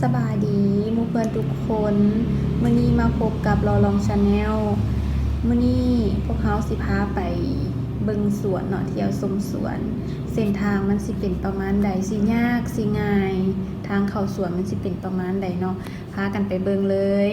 สบายดีหมู่เพื่อนทุกคนมื้อนี้มาพบกับรอลองชาแนลมื้อนี้พวกเราสิพาไปเบิ่งสวนเนาะเที่ยวชมสวนเส้นทางมันสิเป็นประมาณใดสิยากสิง่ายทางเข้าสวนมันสิเป็นประมาณใดเนาะพากันไปเบิ่งเลย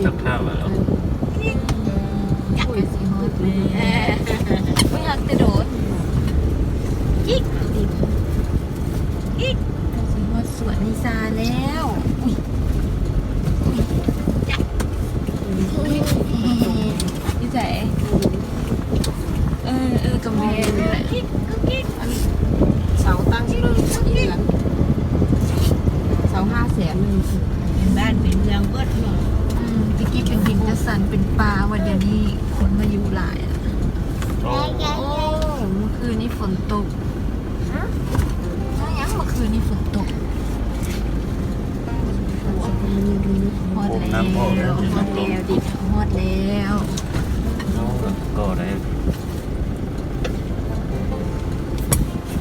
สักท่าแล้ว อุ้ยสิฮอดเลยไม่หักแต่โดดกิ๊กดิบกิ๊กสิฮอดสวนนิสาแล้วนี่ใจกับแม่นี่แหละกิ๊กเสาตั้งชื่ออีเหลือนเสา500,000เป็นบ้านเป็นเมืองเบิดเนาะ ตะกี้เป็นดินจะสั่นเป็นปลาวันเดี๋ยวนี้คนมาอยู่หลายแล้ว โอ้ โอ้เมื่อคืนนี้ฝนตกยังเมื่อคืนนี้ฝนตกฮอดแล้วฮอดแล้วดิฮอดแล้ว ก็ได้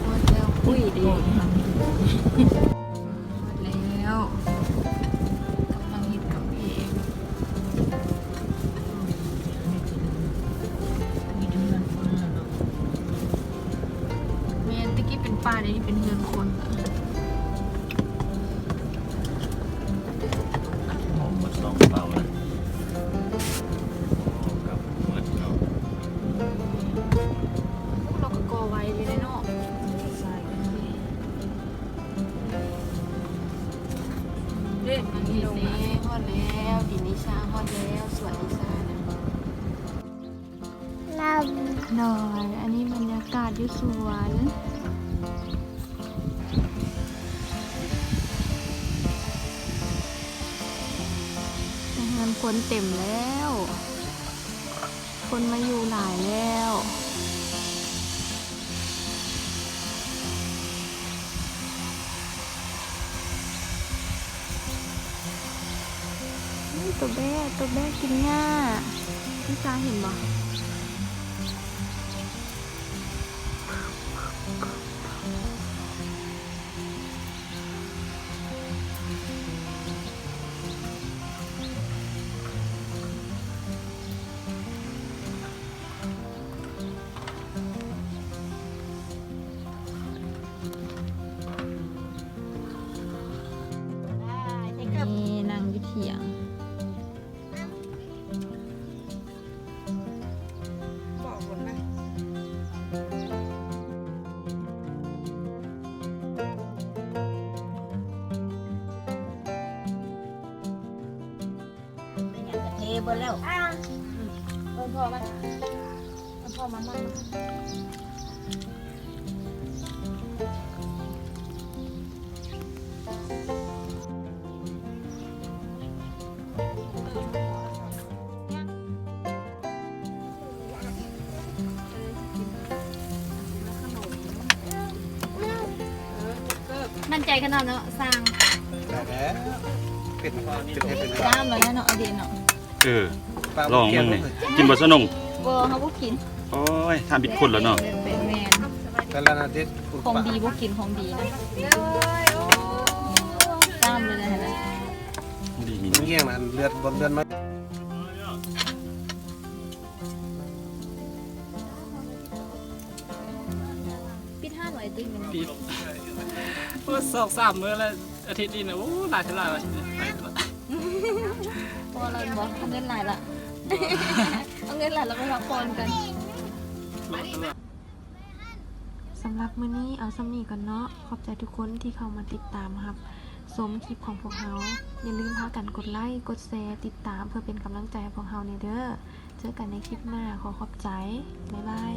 ฮอดแล้วอุ้ยดิฮอดแล้วกำลังฮิตกับเพลง มีเดือนคนละเนาะ แม่ตะกี้เป็นป่าเดี๋ยวนี้เป็นเรือนคนอะ หอมหมดสองเบาเลยกับหมดเนาะ เราก็ก่อไว้เลยเนาะ ใช่ เด็กมันนี่แน่ฮอดแล้วดินิชาฮอดแล้วสวนนิชานะหน่อยอันนี้บรรยากาศอยู่สวนงานคนเต็มแล้ว คนมาอยู่หลายแล้วนี่ตัวแม่กินหญ้าพี่จ้าเห็นบ่นี่นั่งอยู่เถียง บอกคนนะไม่อยากจะเทบนแล้วพ่อมามั่ง มั่นใจขนาดเนาะสร้าง ได้แล้วเป็นเป็น จ้ามแล้วเนาะอดีตเนาะ ลองมึงนี่กินบะสนง บ่เขาบ่กิน โอ้ยทานบิดคนแล้วเนาะ เป็นแมน แต่ละนาทีคุณ ของ ป้า ดีบ่กินของดีนะจ้ามเลยนะ ดีมี มันเงี้ยงนะเลือดบนเลือดมา ปิด500ติ้งเลย ปีโอ้2-3 มื้อแล้วอาทิตย์นี้นะโอ้หลายเท่าไหร่วะ พอเราบ่เอาเงินหลายละเอาเงินหลายแล้วไปพักผ่อนกันสำหรับมื้อนี้เอาซ้ำนี้ก่อนเนาะขอบใจทุกคนที่เข้ามาติดตามครับชมคลิปของพวกเราอย่าลืมพากันกดไลค์กดแชร์ติดตามเพื่อเป็นกำลังใจให้พวกเราในเด้อเจอกันในคลิปหน้าขอขอบใจบ๊ายบาย